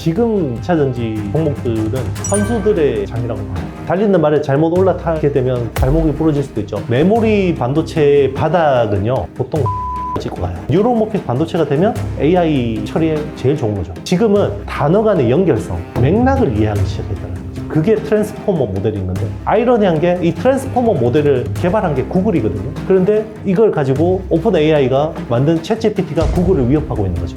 지금 2차전지 종목들은 선수들의 장이라고 봐요. 달리는 말에 잘못 올라타게 되면 발목이 부러질 수도 있죠. 메모리 반도체의 바닥은요, 보통 찍고 가요. 뉴로모픽 반도체가 되면 AI 처리에 제일 좋은 거죠. 지금은 단어 간의 연결성, 맥락을 이해하기 시작했다는 거죠. 그게 트랜스포머 모델인 건데, 아이러니한 게 이 트랜스포머 모델을 개발한 게 구글이거든요. 그런데 이걸 가지고 오픈 AI가 만든 챗 GPT가 구글을 위협하고 있는 거죠.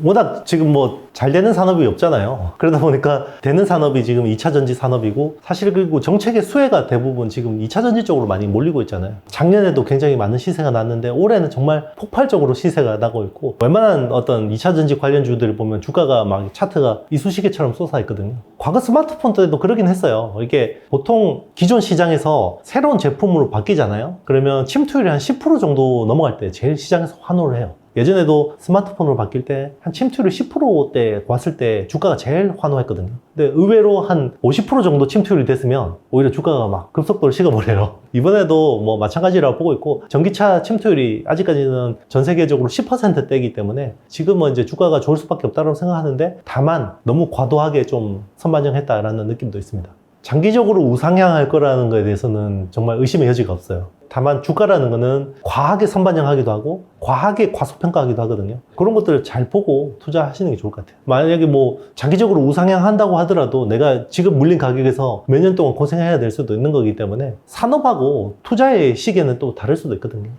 워낙 지금 뭐 잘 되는 산업이 없잖아요. 그러다 보니까 되는 산업이 지금 2차 전지 산업이고, 사실 그리고 정책의 수혜가 대부분 지금 2차 전지 쪽으로 많이 몰리고 있잖아요. 작년에도 굉장히 많은 시세가 났는데 올해는 정말 폭발적으로 시세가 나고 있고, 웬만한 어떤 2차 전지 관련주들을 보면 주가가 막 차트가 이쑤시개처럼 솟아 있거든요. 과거 스마트폰 때도 그러긴 했어요. 이게 보통 기존 시장에서 새로운 제품으로 바뀌잖아요. 그러면 침투율이 한 10% 정도 넘어갈 때 제일 시장에서 환호를 해요. 예전에도 스마트폰으로 바뀔 때 한 침투율이 10%대 왔을 때 주가가 제일 환호했거든요. 근데 의외로 한 50% 정도 침투율이 됐으면 오히려 주가가 막 급속도로 식어버려요. 이번에도 뭐 마찬가지라고 보고 있고, 전기차 침투율이 아직까지는 전 세계적으로 10%대이기 때문에 지금은 이제 주가가 좋을 수밖에 없다고 생각하는데, 다만 너무 과도하게 좀 선반영했다라는 느낌도 있습니다. 장기적으로 우상향할 거라는 거에 대해서는 정말 의심의 여지가 없어요. 다만 주가라는 거는 과하게 선반영하기도 하고 과하게 과소평가하기도 하거든요. 그런 것들을 잘 보고 투자하시는 게 좋을 것 같아요. 만약에 뭐 장기적으로 우상향한다고 하더라도 내가 지금 물린 가격에서 몇 년 동안 고생해야 될 수도 있는 거기 때문에 산업하고 투자의 시기는 또 다를 수도 있거든요.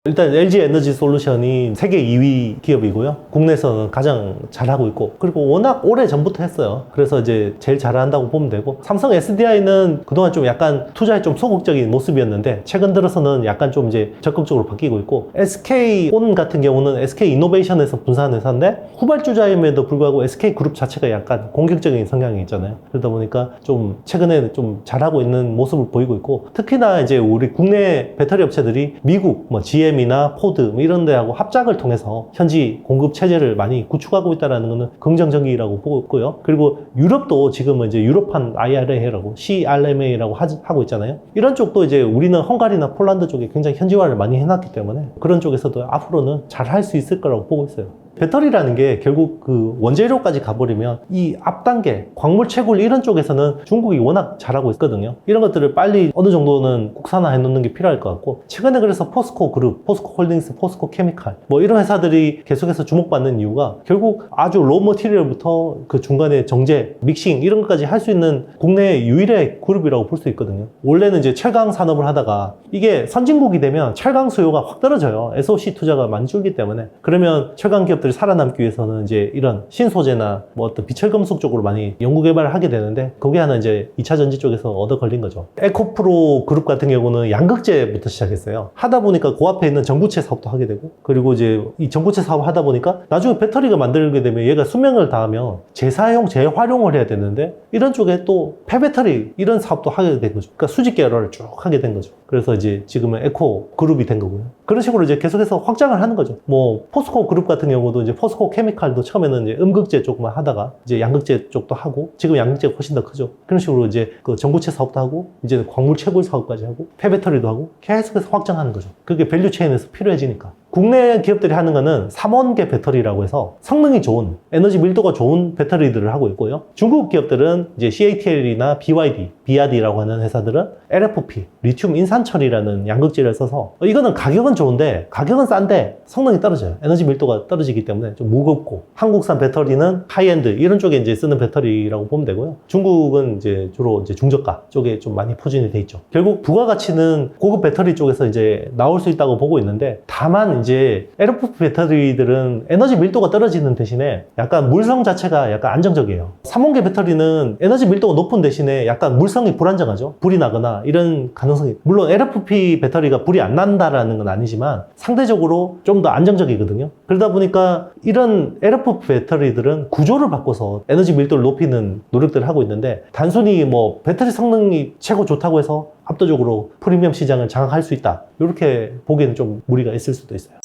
일단 LG 에너지 솔루션이 세계 2위 기업이고요. 국내에서는 가장 잘하고 있고, 그리고 워낙 오래 전부터 했어요. 그래서 이제 제일 잘한다고 보면 되고, 삼성 SDI는 그동안 좀 약간 투자에 좀 소극적인 모습이었는데 최근 들어서는 약간 좀 이제 적극적으로 바뀌고 있고, SK온 같은 경우는 SK 이노베이션에서 분사한 회사인데 후발주자임에도 불구하고 SK 그룹 자체가 약간 공격적인 성향이 있잖아요. 그러다 보니까 좀 최근에 좀 잘하고 있는 모습을 보이고 있고, 특히나 이제 우리 국내 배터리 업체들이 미국 뭐 GM 이나 포드 이런 데하고 합작을 통해서 현지 공급 체제를 많이 구축하고 있다는 것은 긍정적이라고 보고 있고요. 그리고 유럽도 지금은 이제 유럽판 IRA라고 CRMA라고 하고 있잖아요. 이런 쪽도 이제 우리는 헝가리나 폴란드 쪽에 굉장히 현지화를 많이 해놨기 때문에 그런 쪽에서도 앞으로는 잘 할 수 있을 거라고 보고 있어요. 배터리라는 게 결국 그 원재료까지 가버리면 이 앞단계 광물 채굴 이런 쪽에서는 중국이 워낙 잘하고 있거든요. 이런 것들을 빨리 어느 정도는 국산화해 놓는 게 필요할 것 같고, 최근에 그래서 포스코 그룹, 포스코 홀딩스, 포스코 케미칼 뭐 이런 회사들이 계속해서 주목받는 이유가 결국 아주 로 머티리얼부터 그 중간에 정제, 믹싱 이런 것까지 할 수 있는 국내 유일의 그룹이라고 볼 수 있거든요. 원래는 이제 철강 산업을 하다가 이게 선진국이 되면 철강 수요가 확 떨어져요. SOC 투자가 많이 줄기 때문에. 그러면 철강 기업 살아남기 위해서는 이제 이런 신소재나 뭐 어떤 비철금속 쪽으로 많이 연구개발을 하게 되는데, 거기 하나 이제 2차 전지 쪽에서 얻어 걸린 거죠. 에코프로 그룹 같은 경우는 양극재부터 시작했어요. 하다 보니까 그 앞에 있는 전구체 사업도 하게 되고, 그리고 이제 이 전구체 사업 하다 보니까 나중에 배터리가 만들게 되면 얘가 수명을 다하면 재사용, 재활용을 해야 되는데, 이런 쪽에 또 폐배터리 이런 사업도 하게 된 거죠. 그러니까 수직 계열을 쭉 하게 된 거죠. 그래서 이제 지금은 에코 그룹이 된 거고요. 그런 식으로 이제 계속해서 확장을 하는 거죠. 뭐 포스코 그룹 같은 경우도 이제 포스코 케미칼도 처음에는 이제 음극재 쪽만 하다가 이제 양극재 쪽도 하고, 지금 양극재가 훨씬 더 크죠. 그런 식으로 이제 그 전구체 사업도 하고, 이제 광물 채굴 사업까지 하고, 폐배터리도 하고, 계속해서 확장하는 거죠. 그게 밸류 체인에서 필요해지니까. 국내 기업들이 하는 거는 3원계 배터리라고 해서 성능이 좋은, 에너지 밀도가 좋은 배터리들을 하고 있고요. 중국 기업들은 이제 CATL이나 BYD, BRD라고 하는 회사들은 LFP, 리튬 인산철이라는 양극재를 써서, 이거는 가격은 좋은데, 가격은 싼데 성능이 떨어져요. 에너지 밀도가 떨어지기 때문에 좀 무겁고, 한국산 배터리는 하이엔드 이런 쪽에 이제 쓰는 배터리라고 보면 되고요. 중국은 이제 주로 이제 중저가 쪽에 좀 많이 포진이 돼 있죠. 결국 부가가치는 고급 배터리 쪽에서 이제 나올 수 있다고 보고 있는데, 다만 이제 LFP 배터리들은 에너지 밀도가 떨어지는 대신에 약간 물성 자체가 약간 안정적이에요. 3원계 배터리는 에너지 밀도가 높은 대신에 약간 물성이 불안정하죠. 불이 나거나 이런 가능성이, 물론 LFP 배터리가 불이 안 난다라는 건 아니지만 상대적으로 좀 더 안정적이거든요. 그러다 보니까 이런 LFP 배터리들은 구조를 바꿔서 에너지 밀도를 높이는 노력들을 하고 있는데, 단순히 뭐 배터리 성능이 최고 좋다고 해서 압도적으로 프리미엄 시장을 장악할 수 있다, 이렇게 보기에는 좀 무리가 있을 수도 있어요.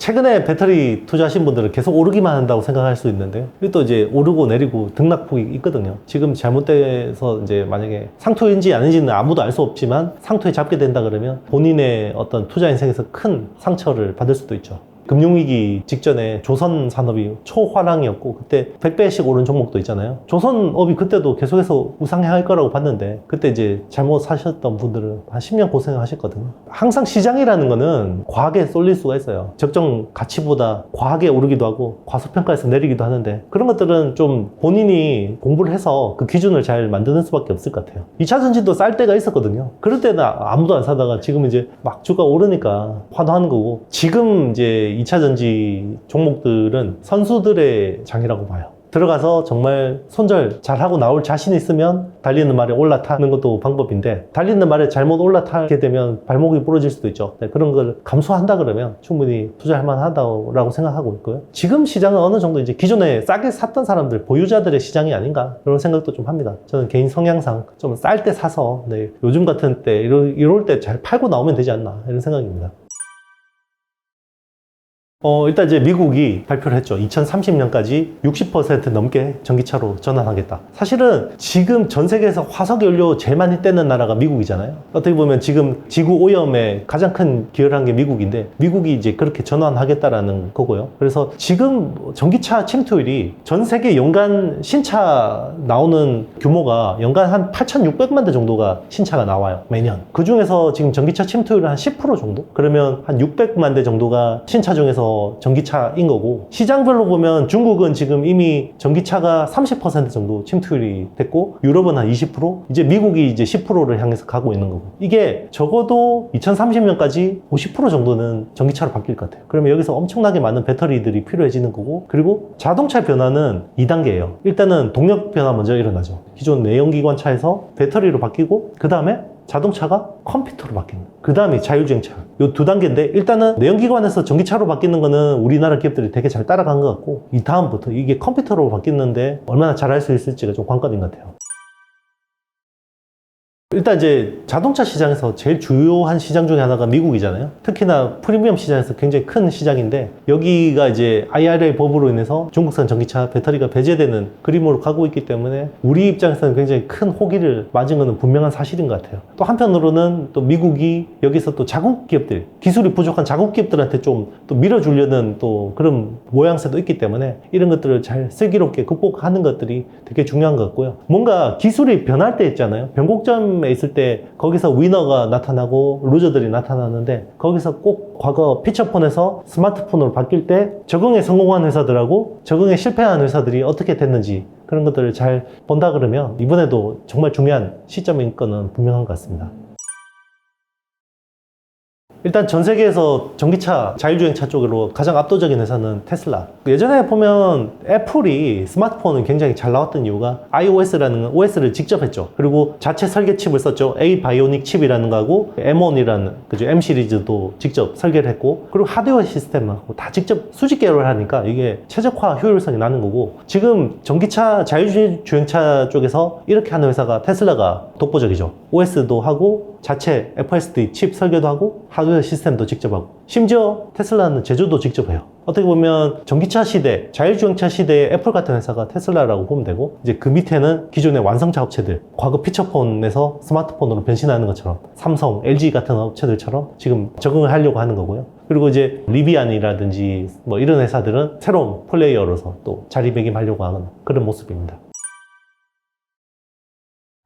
최근에 배터리 투자하신 분들은 계속 오르기만 한다고 생각할 수 있는데 이게 또 이제 오르고 내리고 등락폭이 있거든요. 지금 잘못돼서 이제 만약에 상투인지 아닌지는 아무도 알 수 없지만 상투에 잡게 된다 그러면 본인의 어떤 투자 인생에서 큰 상처를 받을 수도 있죠. 금융위기 직전에 조선 산업이 초화랑이었고 그때 100배씩 오른 종목도 있잖아요. 조선업이 그때도 계속해서 우상향할 거라고 봤는데 그때 이제 잘못 사셨던 분들은 한 10년 고생하셨거든요. 항상 시장이라는 거는 과하게 쏠릴 수가 있어요. 적정 가치보다 과하게 오르기도 하고 과소평가해서 내리기도 하는데 그런 것들은 좀 본인이 공부를 해서 그 기준을 잘 만드는 수밖에 없을 것 같아요. 2차 전지도 쌀 때가 있었거든요. 그럴 때는 아무도 안 사다가 지금 이제 막 주가 오르니까 환호하는 거고 지금 이제 2차 전지 종목들은 선수들의 장이라고 봐요. 들어가서 정말 손절 잘하고 나올 자신 있으면 달리는 말에 올라타는 것도 방법인데 달리는 말에 잘못 올라타게 되면 발목이 부러질 수도 있죠. 네, 그런 걸 감수한다 그러면 충분히 투자할 만하다고 생각하고 있고요. 지금 시장은 어느 정도 이제 기존에 싸게 샀던 사람들, 보유자들의 시장이 아닌가 그런 생각도 좀 합니다. 저는 개인 성향상 좀 쌀 때 사서 네, 요즘 같은 때 이럴 때 잘 팔고 나오면 되지 않나 이런 생각입니다. 일단 이제 미국이 발표를 했죠. 2030년까지 60% 넘게 전기차로 전환하겠다. 사실은 지금 전 세계에서 화석연료 제일 많이 떼는 나라가 미국이잖아요. 어떻게 보면 지금 지구 오염에 가장 큰 기여를 한 게 미국인데 미국이 이제 그렇게 전환하겠다라는 거고요. 그래서 지금 전기차 침투율이 전 세계 연간 신차 나오는 규모가 연간 한 8,600만 대 정도가 신차가 나와요. 매년. 그 중에서 지금 전기차 침투율은 한 10% 정도? 그러면 한 600만 대 정도가 신차 중에서 전기차인 거고 시장별로 보면 중국은 지금 이미 전기차가 30% 정도 침투율이 됐고 유럽은 한 20% 이제 미국이 이제 10%를 향해서 가고 있는 거고 이게 적어도 2030년까지 50% 정도는 전기차로 바뀔 것 같아요. 그러면 여기서 엄청나게 많은 배터리들이 필요해지는 거고 그리고 자동차 변화는 2단계예요. 일단은 동력 변화 먼저 일어나죠. 기존 내연기관차에서 배터리로 바뀌고 그 다음에 자동차가 컴퓨터로 바뀌는 그 다음이 자율주행차 요 두 단계인데 일단은 내연기관에서 전기차로 바뀌는 거는 우리나라 기업들이 되게 잘 따라간 것 같고 이 다음부터 이게 컴퓨터로 바뀌는데 얼마나 잘할 수 있을지가 좀 관건인 것 같아요. 일단 이제 자동차 시장에서 제일 주요한 시장 중에 하나가 미국이잖아요. 특히나 프리미엄 시장에서 굉장히 큰 시장인데 여기가 이제 IRA 법으로 인해서 중국산 전기차 배터리가 배제되는 그림으로 가고 있기 때문에 우리 입장에서는 굉장히 큰 호기를 맞은 것은 분명한 사실인 것 같아요. 또 한편으로는 또 미국이 여기서 또 자국 기업들, 기술이 부족한 자국 기업들한테 좀 또 밀어주려는 또 그런 모양새도 있기 때문에 이런 것들을 잘 슬기롭게 극복하는 것들이 되게 중요한 것 같고요. 뭔가 기술이 변할 때 있잖아요. 변곡점 있을 때 거기서 위너가 나타나고 루저들이 나타나는데 거기서 꼭 과거 피처폰에서 스마트폰으로 바뀔 때 적응에 성공한 회사들하고 적응에 실패한 회사들이 어떻게 됐는지 그런 것들을 잘 본다 그러면 이번에도 정말 중요한 시점인 거는 분명한 것 같습니다. 일단 전 세계에서 전기차, 자율주행차 쪽으로 가장 압도적인 회사는 테슬라. 예전에 보면 애플이 스마트폰은 굉장히 잘 나왔던 이유가 iOS라는 OS를 직접 했죠. 그리고 자체 설계 칩을 썼죠. A 바이오닉 칩이라는 거하고 M1이라는 그죠? M 시리즈도 직접 설계를 했고 그리고 하드웨어 시스템하고 다 직접 수직 계열을 하니까 이게 최적화 효율성이 나는 거고 지금 전기차, 자율주행차 쪽에서 이렇게 하는 회사가 테슬라가 독보적이죠. OS도 하고 자체 FSD 칩 설계도 하고 하드웨어 시스템도 직접 하고 심지어 테슬라는 제조도 직접 해요. 어떻게 보면 전기차 시대, 자율주행차 시대의 애플 같은 회사가 테슬라라고 보면 되고 이제 그 밑에는 기존의 완성차 업체들 과거 피처폰에서 스마트폰으로 변신하는 것처럼 삼성, LG 같은 업체들처럼 지금 적응을 하려고 하는 거고요. 그리고 이제 리비안이라든지 뭐 이런 회사들은 새로운 플레이어로서 또 자리매김하려고 하는 그런 모습입니다.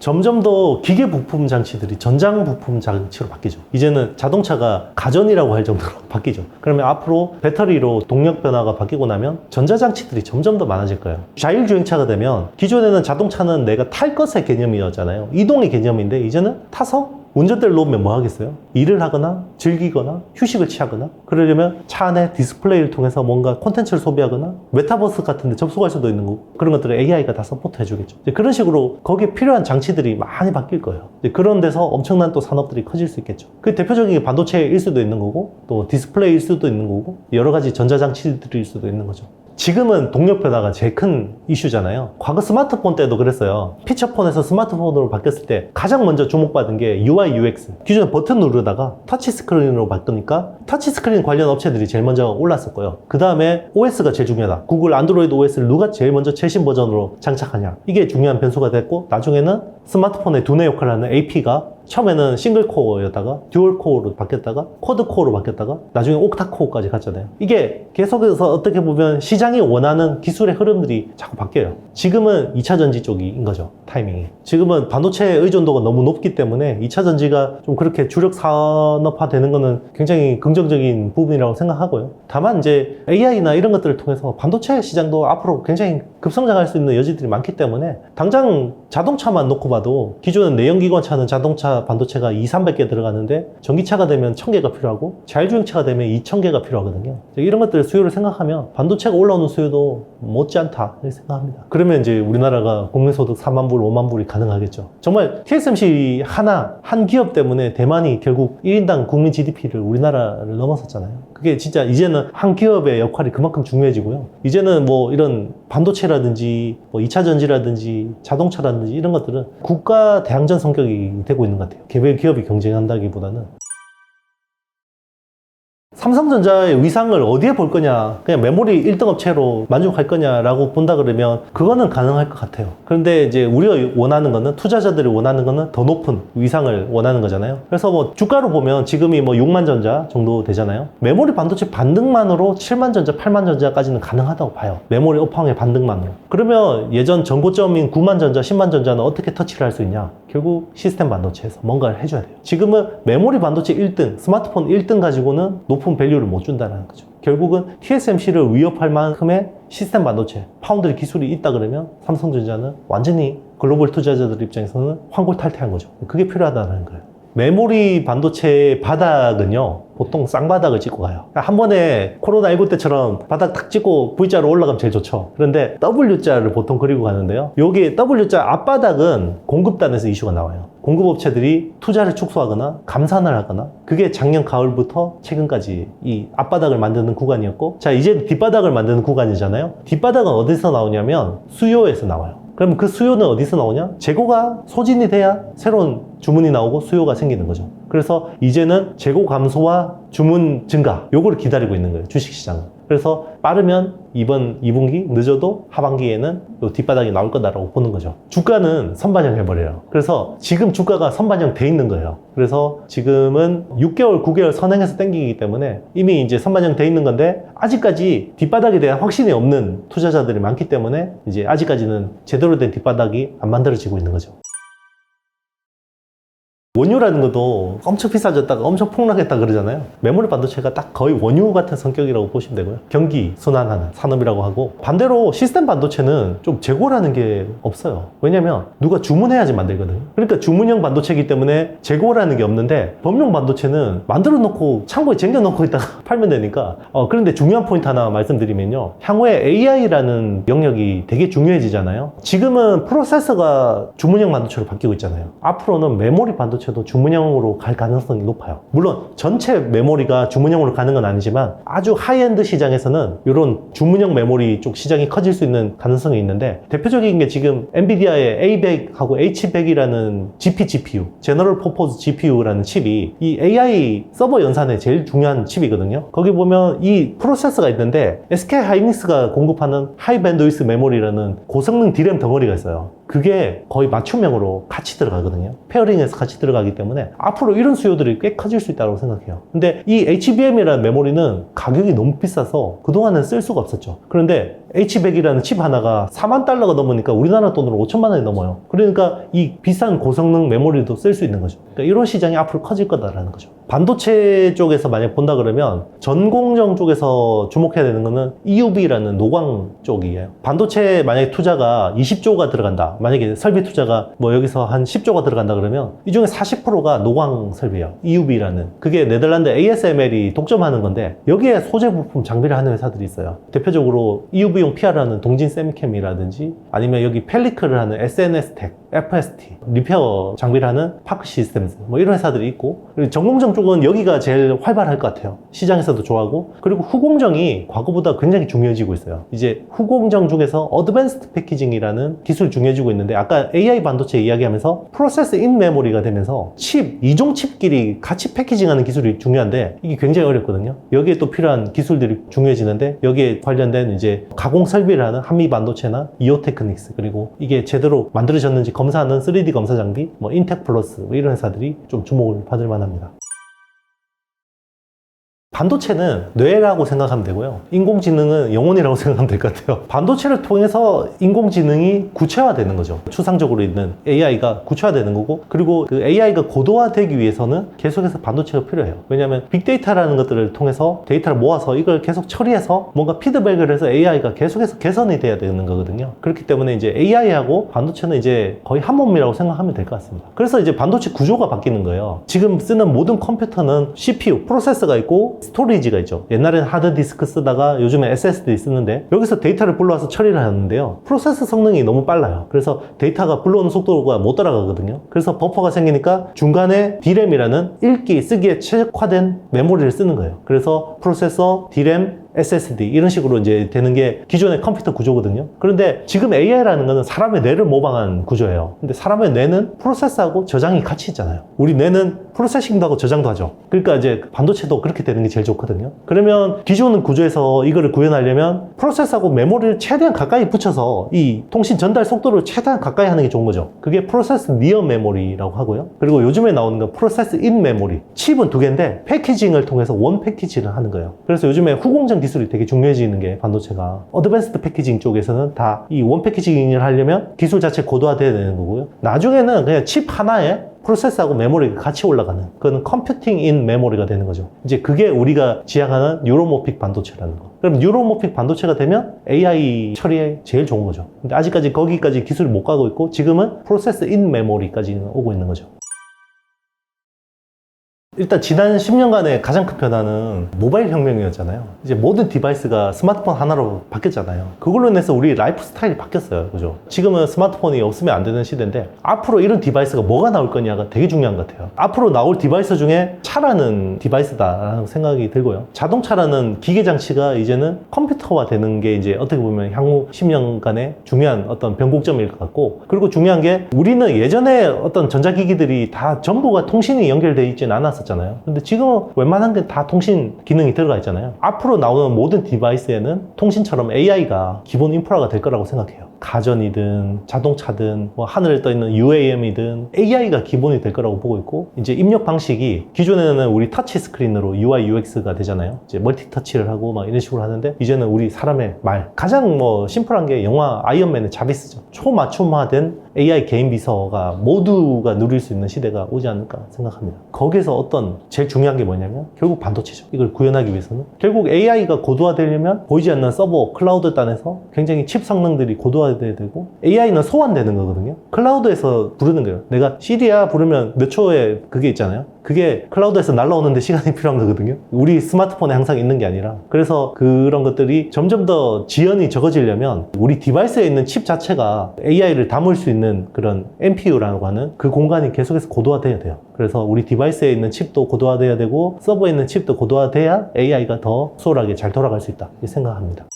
점점 더 기계 부품 장치들이 전장 부품 장치로 바뀌죠. 이제는 자동차가 가전이라고 할 정도로 바뀌죠. 그러면 앞으로 배터리로 동력 변화가 바뀌고 나면 전자장치들이 점점 더 많아질 거예요. 자율주행차가 되면 기존에는 자동차는 내가 탈 것의 개념이었잖아요. 이동의 개념인데 이제는 타서 운전대를 놓으면 뭐 하겠어요? 일을 하거나 즐기거나 휴식을 취하거나 그러려면 차 안에 디스플레이를 통해서 뭔가 콘텐츠를 소비하거나 메타버스 같은 데 접속할 수도 있는 거고 그런 것들을 AI가 다 서포트 해주겠죠. 그런 식으로 거기에 필요한 장치들이 많이 바뀔 거예요. 그런 데서 엄청난 또 산업들이 커질 수 있겠죠. 그 대표적인 게 반도체일 수도 있는 거고 또 디스플레이일 수도 있는 거고 여러 가지 전자장치들일 수도 있는 거죠. 지금은 동력 변화가 제일 큰 이슈잖아요. 과거 스마트폰 때도 그랬어요. 피처폰에서 스마트폰으로 바뀌었을 때 가장 먼저 주목받은 게 UI, UX. 기존에 버튼 누르다가 터치 스크린으로 바꾸니까 터치 스크린 관련 업체들이 제일 먼저 올랐었고요. 그 다음에 OS가 제일 중요하다. 구글 안드로이드 OS를 누가 제일 먼저 최신 버전으로 장착하냐. 이게 중요한 변수가 됐고, 나중에는 스마트폰의 두뇌 역할을 하는 AP가 처음에는 싱글 코어였다가 듀얼 코어로 바뀌었다가 쿼드 코어로 바뀌었다가 나중에 옥타 코어까지 갔잖아요. 이게 계속해서 어떻게 보면 시장이 원하는 기술의 흐름들이 자꾸 바뀌어요. 지금은 2차 전지 쪽인 거죠. 타이밍이. 지금은 반도체 의존도가 너무 높기 때문에 2차 전지가 좀 그렇게 주력 산업화 되는 거는 굉장히 긍정적인 부분이라고 생각하고요. 다만 이제 AI나 이런 것들을 통해서 반도체 시장도 앞으로 굉장히 급성장할 수 있는 여지들이 많기 때문에 당장 자동차만 놓고 봐도 기존은 내연기관차는 자동차 반도체가 300개 들어가는데 전기차가 되면 1000개가 필요하고 자율주행차가 되면 2000개가 필요하거든요. 이런 것들 수요를 생각하면 반도체가 올라오는 수요도 못지않다 이렇게 생각합니다. 그러면 이제 우리나라가 국민소득 4만 불, 5만 불이 가능하겠죠. 정말 TSMC 한 기업 때문에 대만이 결국 1인당 국민 GDP를 우리나라를 넘어섰잖아요. 그게 진짜 이제는 한 기업의 역할이 그만큼 중요해지고요. 이제는 뭐 이런 반도체라든지 뭐 2차 전지라든지 자동차라든지 이런 것들은 국가 대항전 성격이 되고 있는 것 같아요. 개별 기업이 경쟁한다기보다는. 삼성전자의 위상을 어디에 볼 거냐, 그냥 메모리 1등 업체로 만족할 거냐라고 본다 그러면 그거는 가능할 것 같아요. 그런데 이제 우리가 원하는 거는, 투자자들이 원하는 거는 더 높은 위상을 원하는 거잖아요. 그래서 뭐 주가로 보면 지금이 뭐 6만 전자 정도 되잖아요. 메모리 반도체 반등만으로 7만 전자, 8만 전자까지는 가능하다고 봐요. 메모리 업황의 반등만으로. 그러면 예전 전고점인 9만 전자, 10만 전자는 어떻게 터치를 할 수 있냐? 결국 시스템 반도체에서 뭔가를 해줘야 돼요. 지금은 메모리 반도체 1등, 스마트폰 1등 가지고는 높은 밸류를 못 준다는 거죠. 결국은 TSMC를 위협할 만큼의 시스템 반도체, 파운드리 기술이 있다 그러면 삼성전자는 완전히 글로벌 투자자들 입장에서는 환골탈태한 거죠. 그게 필요하다는 거예요. 메모리 반도체의 바닥은요, 보통 쌍바닥을 찍고 가요. 한 번에 코로나19 때처럼 바닥 탁 찍고 V자로 올라가면 제일 좋죠. 그런데 W자를 보통 그리고 가는데요. 여기 W자 앞바닥은 공급단에서 이슈가 나와요. 공급업체들이 투자를 축소하거나 감산을 하거나, 그게 작년 가을부터 최근까지 이 앞바닥을 만드는 구간이었고, 자, 이제 뒷바닥을 만드는 구간이잖아요. 뒷바닥은 어디서 나오냐면 수요에서 나와요. 그럼 그 수요는 어디서 나오냐? 재고가 소진이 돼야 새로운 주문이 나오고 수요가 생기는 거죠. 그래서 이제는 재고 감소와 주문 증가, 요거를 기다리고 있는 거예요, 주식시장은. 그래서 빠르면 이번 2분기, 늦어도 하반기에는 요 뒷바닥이 나올 거다라고 보는 거죠. 주가는 선반영 해버려요. 그래서 지금 주가가 선반영 돼 있는 거예요. 그래서 지금은 6개월, 9개월 선행해서 땡기기 때문에 이미 이제 선반영 돼 있는 건데, 아직까지 뒷바닥에 대한 확신이 없는 투자자들이 많기 때문에 이제 아직까지는 제대로 된 뒷바닥이 안 만들어지고 있는 거죠. 원유라는 것도 엄청 비싸졌다가 엄청 폭락했다 그러잖아요. 메모리 반도체가 딱 거의 원유 같은 성격이라고 보시면 되고요. 경기 순환하는 산업이라고 하고, 반대로 시스템 반도체는 좀 재고라는 게 없어요. 왜냐면 누가 주문해야지 만들거든요. 그러니까 주문형 반도체이기 때문에 재고라는 게 없는데, 범용 반도체는 만들어 놓고 창고에 쟁겨 놓고 있다가 팔면 되니까. 그런데 중요한 포인트 하나 말씀드리면요, 향후에 AI라는 영역이 되게 중요해지잖아요. 지금은 프로세서가 주문형 반도체로 바뀌고 있잖아요. 앞으로는 메모리 반도체 도 주문형으로 갈 가능성이 높아요. 물론 전체 메모리가 주문형으로 가는 건 아니지만, 아주 하이엔드 시장에서는 이런 주문형 메모리 쪽 시장이 커질 수 있는 가능성이 있는데, 대표적인 게 지금 엔비디아의 A100하고 H100이라는 GPU, 제너럴 퍼포즈 GPU라는 칩이 이 AI 서버 연산에 제일 중요한 칩이거든요. 거기 보면 이 프로세서가 있는데, SK 하이닉스가 공급하는 하이밴드위스 메모리라는 고성능 D램 덩어리가 있어요. 그게 거의 맞춤형으로 같이 들어가거든요. 페어링해서 같이 들어가기 때문에 앞으로 이런 수요들이 꽤 커질 수 있다고 생각해요. 근데 이 HBM이라는 메모리는 가격이 너무 비싸서 그동안은 쓸 수가 없었죠. 그런데 H100이라는 칩 하나가 4만 달러가 넘으니까 우리나라 돈으로 5천만 원이 넘어요. 그러니까 이 비싼 고성능 메모리도 쓸 수 있는 거죠. 그러니까 이런 시장이 앞으로 커질 거다라는 거죠. 반도체 쪽에서 만약 본다 그러면 전공정 쪽에서 주목해야 되는 거는 EUV라는 노광 쪽이에요. 반도체 만약에 투자가 20조가 들어간다, 만약에 설비 투자가 뭐 여기서 한 10조가 들어간다 그러면 이 중에 40%가 노광 설비예요. EUV라는. 그게 네덜란드 ASML이 독점하는 건데, 여기에 소재 부품 장비를 하는 회사들이 있어요. 대표적으로 EUV UV용 PR하는 동진 세미캠이라든지 아니면 여기 펠리클을 하는 SNS 텍, FST, 리페어 장비를 하는 파크 시스템즈 뭐 이런 회사들이 있고, 그리고 전공정 쪽은 여기가 제일 활발할 것 같아요. 시장에서도 좋아하고, 그리고 후공정이 과거보다 굉장히 중요해지고 있어요. 이제 후공정 중에서 어드밴스드 패키징이라는 기술이 중요해지고 있는데, 아까 AI 반도체 이야기하면서 프로세스 인 메모리가 되면서 칩, 이종 칩끼리 같이 패키징하는 기술이 중요한데 이게 굉장히 어렵거든요. 여기에 또 필요한 기술들이 중요해지는데, 여기에 관련된 이제 가공 설비를 하는 한미 반도체나 이오테크닉스, 그리고 이게 제대로 만들어졌는지 검사하는 3D 검사 장비, 뭐 인텍 플러스 뭐 이런 회사들이 좀 주목을 받을 만합니다. 반도체는 뇌라고 생각하면 되고요. 인공지능은 영혼이라고 생각하면 될 것 같아요. 반도체를 통해서 인공지능이 구체화되는 거죠. 추상적으로 있는 AI가 구체화되는 거고, 그리고 그 AI가 고도화되기 위해서는 계속해서 반도체가 필요해요. 왜냐하면 빅데이터라는 것들을 통해서 데이터를 모아서 이걸 계속 처리해서 뭔가 피드백을 해서 AI가 계속해서 개선이 돼야 되는 거거든요. 그렇기 때문에 이제 AI하고 반도체는 이제 거의 한 몸이라고 생각하면 될 것 같습니다. 그래서 이제 반도체 구조가 바뀌는 거예요. 지금 쓰는 모든 컴퓨터는 CPU, 프로세서가 있고 스토리지가 있죠. 옛날에는 하드디스크 쓰다가 요즘에 SSD 쓰는데, 여기서 데이터를 불러와서 처리를 하는데요, 프로세서 성능이 너무 빨라요. 그래서 데이터가 불러오는 속도가 못 따라가거든요. 그래서 버퍼가 생기니까 중간에 D램이라는 읽기, 쓰기에 최적화된 메모리를 쓰는 거예요. 그래서 프로세서, D램, SSD 이런 식으로 이제 되는 게 기존의 컴퓨터 구조거든요. 그런데 지금 AI라는 거는 사람의 뇌를 모방한 구조예요. 근데 사람의 뇌는 프로세스하고 저장이 같이 있잖아요. 우리 뇌는 프로세싱도 하고 저장도 하죠. 그러니까 이제 반도체도 그렇게 되는 게 제일 좋거든요. 그러면 기존 구조에서 이거를 구현하려면 프로세스하고 메모리를 최대한 가까이 붙여서 이 통신 전달 속도를 최대한 가까이 하는 게 좋은 거죠. 그게 프로세스 니어 메모리라고 하고요. 그리고 요즘에 나오는 건 프로세스 인 메모리. 칩은 두 개인데 패키징을 통해서 원 패키지를 하는 거예요. 그래서 요즘에 후공정 기술이 되게 중요해지는 게, 반도체가 어드밴스드 패키징 쪽에서는 다 이 원 패키징을 하려면 기술 자체 고도화돼야 되는 거고요. 나중에는 그냥 칩 하나에 프로세스하고 메모리가 같이 올라가는, 그건 컴퓨팅 인 메모리가 되는 거죠. 이제 그게 우리가 지향하는 뉴로모픽 반도체라는 거. 그럼 뉴로모픽 반도체가 되면 AI 처리에 제일 좋은 거죠. 근데 아직까지 거기까지 기술이 못 가고 있고, 지금은 프로세스 인 메모리까지 오고 있는 거죠. 일단 지난 10년간의 가장 큰 변화는 모바일 혁명이었잖아요. 이제 모든 디바이스가 스마트폰 하나로 바뀌었잖아요. 그걸로 인해서 우리 라이프 스타일이 바뀌었어요. 그죠? 지금은 스마트폰이 없으면 안 되는 시대인데, 앞으로 이런 디바이스가 뭐가 나올 거냐가 되게 중요한 것 같아요. 앞으로 나올 디바이스 중에 차라는 디바이스다라는 생각이 들고요. 자동차라는 기계장치가 이제는 컴퓨터화 되는 게 이제 어떻게 보면 향후 10년간의 중요한 어떤 변곡점일 것 같고, 그리고 중요한 게, 우리는 예전에 어떤 전자기기들이 다 전부가 통신이 연결되어 있지는 않았었잖아요. 근데 지금은 웬만한 게 다 통신 기능이 들어가 있잖아요. 앞으로 나오는 모든 디바이스에는 통신처럼 AI가 기본 인프라가 될 거라고 생각해요. 가전이든 자동차든 뭐 하늘에 떠 있는 UAM이든 AI가 기본이 될 거라고 보고 있고, 이제 입력 방식이 기존에는 우리 터치 스크린으로 UI, UX가 되잖아요. 이제 멀티 터치를 하고 막 이런 식으로 하는데, 이제는 우리 사람의 말, 가장 뭐 심플한 게 영화 아이언맨의 자비스죠. 초맞춤화된 AI 개인 비서가 모두가 누릴 수 있는 시대가 오지 않을까 생각합니다. 거기서 어떤 제일 중요한 게 뭐냐면 결국 반도체죠. 이걸 구현하기 위해서는 결국 AI가 고도화되려면 보이지 않는 서버, 클라우드 단에서 굉장히 칩 성능들이 고도화돼야 되고, AI는 소환되는 거거든요. 클라우드에서 부르는 거예요. 내가 시리아 부르면 몇 초에 그게 있잖아요. 그게 클라우드에서 날라오는데 시간이 필요한 거거든요. 우리 스마트폰에 항상 있는 게 아니라. 그래서 그런 것들이 점점 더 지연이 적어지려면 우리 디바이스에 있는 칩 자체가 AI를 담을 수 있는 그런 NPU라고 하는 그 공간이 계속해서 고도화돼야 돼요. 그래서 우리 디바이스에 있는 칩도 고도화돼야 되고, 서버에 있는 칩도 고도화돼야 AI가 더 수월하게 잘 돌아갈 수 있다, 이렇게 생각합니다.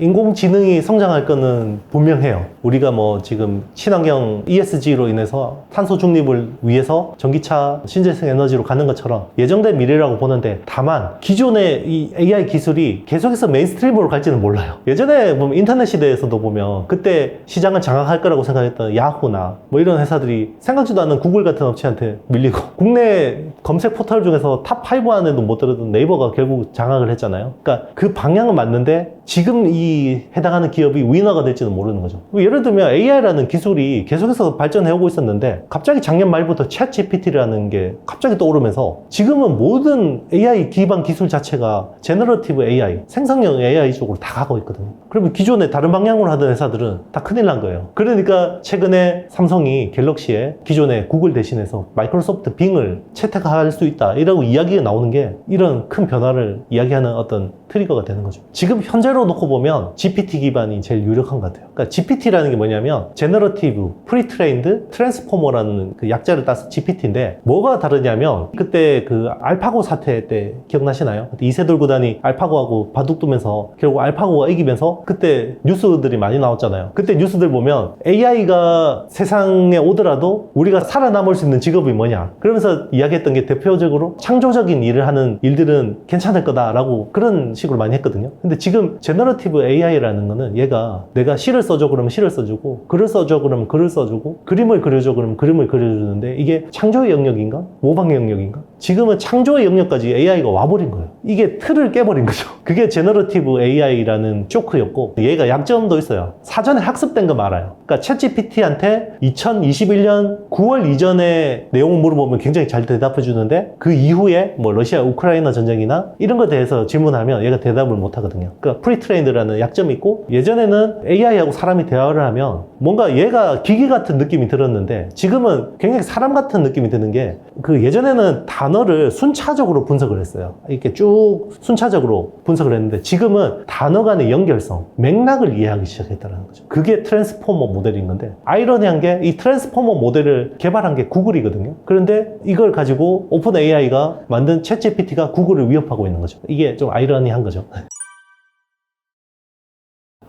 인공지능이 성장할 거는 분명해요. 우리가 뭐 지금 친환경 ESG로 인해서 탄소 중립을 위해서 전기차 신재생 에너지로 가는 것처럼 예정된 미래라고 보는데, 다만 기존의 이 AI 기술이 계속해서 메인스트림으로 갈지는 몰라요. 예전에 보면 인터넷 시대에서도 보면 그때 시장을 장악할 거라고 생각했던 야후나 뭐 이런 회사들이 생각지도 않는 구글 같은 업체한테 밀리고, 국내 검색 포털 중에서 탑5 안에도 못 들었던 네이버가 결국 장악을 했잖아요. 그러니까 그 방향은 맞는데 지금 이 해당하는 기업이 위너가 될지는 모르는 거죠. 예를 들면 AI라는 기술이 계속해서 발전해 오고 있었는데 갑자기 작년 말부터 챗 GPT라는 게 갑자기 떠오르면서 지금은 모든 AI 기반 기술 자체가 제너러티브 AI, 생성형 AI 쪽으로 다 가고 있거든요. 그러면 기존에 다른 방향으로 하던 회사들은 다 큰일 난 거예요. 그러니까 최근에 삼성이 갤럭시에 기존에 구글 대신해서 마이크로소프트 빙을 채택할 수 있다 이라고 이야기가 나오는 게 이런 큰 변화를 이야기하는 어떤 트리거가 되는 거죠. 지금 현재로 놓고 보면 GPT 기반이 제일 유력한 것 같아요. 그러니까 GPT라는 게 뭐냐면 제너러티브, 프리트레인드, 트랜스포머라는 그 약자를 따서 GPT인데 뭐가 다르냐면 그때 그 알파고 사태 때 기억나시나요? 그때 이세돌 구단이 알파고하고 바둑 두면서 결국 알파고가 이기면서 그때 뉴스들이 많이 나왔잖아요. 그때 뉴스들 보면 AI가 세상에 오더라도 우리가 살아남을 수 있는 직업이 뭐냐 그러면서 이야기했던 게 대표적으로 창조적인 일을 하는 일들은 괜찮을 거다라고 그런 식으로 많이 했거든요. 근데 지금 제너러티브 AI라는 거는 얘가 내가 시를 써줘 그러면 시를 써주고 글을 써줘 그러면 글을 써주고 그림을 그려줘 그러면 그림을 그려주는데 이게 창조의 영역인가? 모방의 영역인가? 지금은 창조의 영역까지 AI가 와버린 거예요. 이게 틀을 깨버린 거죠. 그게 제너러티브 AI라는 쇼크였고 얘가 약점도 있어요. 사전에 학습된 거 알아요. 그러니까 챗GPT한테 2021년 9월 이전에 내용을 물어보면 굉장히 잘 대답해 주는데 그 이후에 뭐 러시아 우크라이나 전쟁이나 이런 거에 대해서 질문하면 얘가 대답을 못 하거든요. 그러니까 프리트레인드라는 약점이 있고 예전에는 AI하고 사람이 대화를 하면 뭔가 얘가 기계 같은 느낌이 들었는데 지금은 굉장히 사람 같은 느낌이 드는 게 그 예전에는 단어를 순차적으로 분석을 했어요. 이렇게 쭉 순차적으로 분석을 했는데 지금은 단어 간의 연결성, 맥락을 이해하기 시작했다는 거죠. 그게 트랜스포머 모델인 건데 아이러니한 게 이 트랜스포머 모델을 개발한 게 구글이거든요. 그런데 이걸 가지고 오픈 AI가 만든 챗 GPT가 구글을 위협하고 있는 거죠. 이게 좀 아이러니한 거죠.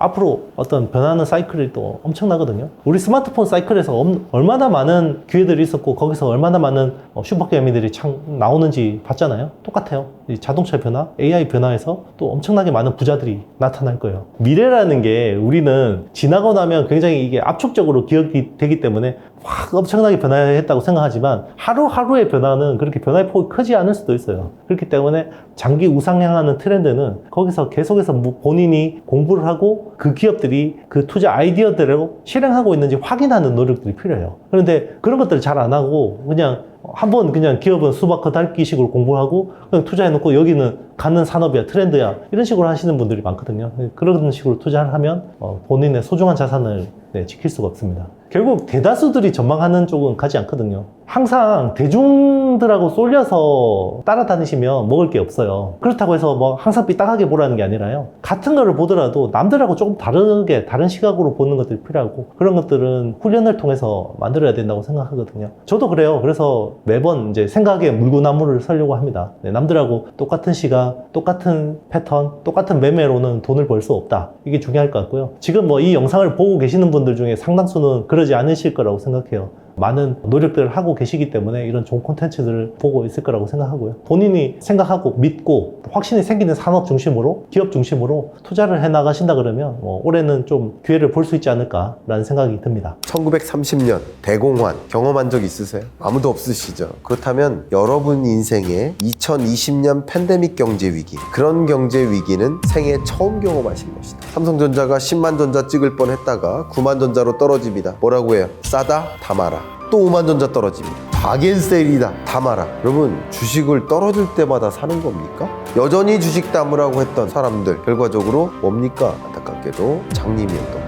앞으로 어떤 변하는 사이클이 또 엄청나거든요. 우리 스마트폰 사이클에서 얼마나 많은 기회들이 있었고 거기서 얼마나 많은 슈퍼개미들이 나오는지 봤잖아요. 똑같아요. 이 자동차 변화, AI 변화에서 또 엄청나게 많은 부자들이 나타날 거예요. 미래라는 게 우리는 지나고 나면 굉장히 이게 압축적으로 기억이 되기 때문에 확 엄청나게 변화했다고 생각하지만 하루하루의 변화는 그렇게 변화의 폭이 크지 않을 수도 있어요. 그렇기 때문에 장기 우상향하는 트렌드는 거기서 계속해서 본인이 공부를 하고 그 기업들이 그 투자 아이디어대로 실행하고 있는지 확인하는 노력들이 필요해요. 그런데 그런 것들을 잘 안 하고 그냥 한번 그냥 기업은 수박 달기 식으로 공부하고 그냥 투자해놓고 여기는 가는 산업이야 트렌드야 이런 식으로 하시는 분들이 많거든요. 그런 식으로 투자를 하면 본인의 소중한 자산을 지킬 수가 없습니다. 결국 대다수들이 전망하는 쪽은 가지 않거든요. 항상 대중들하고 쏠려서 따라다니시면 먹을 게 없어요. 그렇다고 해서 뭐 항상 삐딱하게 보라는 게 아니라요. 같은 거를 보더라도 남들하고 조금 다르게 다른 시각으로 보는 것들이 필요하고 그런 것들은 훈련을 통해서 만들어야 된다고 생각하거든요. 저도 그래요. 그래서 매번 이제 생각에 물구나무를 서려고 합니다. 남들하고 똑같은 시각, 똑같은 패턴, 똑같은 매매로는 돈을 벌 수 없다. 이게 중요할 것 같고요. 지금 뭐 이 영상을 보고 계시는 분들 중에 상당수는 그러지 않으실 거라고 생각해요. 많은 노력들을 하고 계시기 때문에 이런 좋은 콘텐츠들을 보고 있을 거라고 생각하고요. 본인이 생각하고 믿고 확신이 생기는 산업 중심으로 기업 중심으로 투자를 해 나가신다 그러면 올해는 좀 기회를 볼 수 있지 않을까라는 생각이 듭니다. 1930년 대공환 경험한 적 있으세요? 아무도 없으시죠? 그렇다면 여러분 인생에 2020년 팬데믹 경제 위기 그런 경제 위기는 생애 처음 경험하신 것이다. 삼성전자가 10만 전자 찍을 뻔했다가 9만 전자로 떨어집니다. 뭐라고 해요? 싸다? 담아라. 또 5만 전자 떨어집니다. 바겐세일이다. 담아라. 여러분 주식을 떨어질 때마다 사는 겁니까? 여전히 주식 담으라고 했던 사람들 결과적으로 뭡니까? 안타깝게도 장님이었던